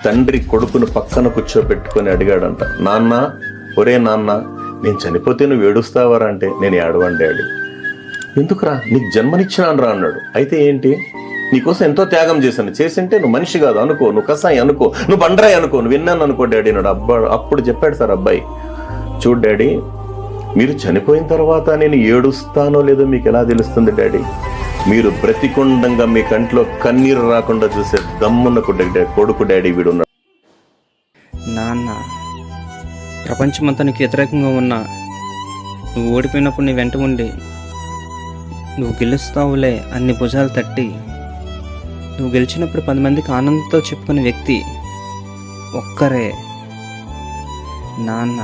తండ్రి కొడుకును పక్కన కూర్చోబెట్టుకొని అడిగాడంట, నాన్న, ఒరే నాన్న, నేను చనిపోతే నువ్వు ఏడుస్తావరా అంటే, నేను ఏడవండి డాడీ. ఎందుకురా, నీకు జన్మనిచ్చినాను రా అన్నాడు. అయితే ఏంటి, నీకోసం ఎంతో త్యాగం చేశాను, చేసింటే నువ్వు మనిషి కాదు అనుకో, నువ్వు కసాయి అనుకో, నువ్వు బండరాయి అనుకో, నువ్వు విన్నాను అనుకో డాడీ అన్నాడు. అప్పుడు చెప్పాడు సార్ అబ్బాయి, చూడు డాడీ, మీరు చనిపోయిన తర్వాత నేను ఏడుస్తానో లేదో మీకు ఎలా తెలుస్తుంది డాడీ? మీరు బ్రతికుండంగా మీ కంట్లో కన్నీరు రాకుండా చూసే దమ్మున్న కొడుకు డాడీ వీడు ఉన్నాడు. నాన్న, ప్రపంచమంతా నీకు వ్యతిరేకంగా ఉన్నా నువ్వు ఓడిపోయినప్పుడు నీ వెంట ఉండి నువ్వు గెలుస్తావులే అన్ని భుజాలు తట్టి నువ్వు గెలిచినప్పుడు 10 మందికి ఆనందంతో చెప్పుకునే వ్యక్తి ఒక్కరే నాన్న.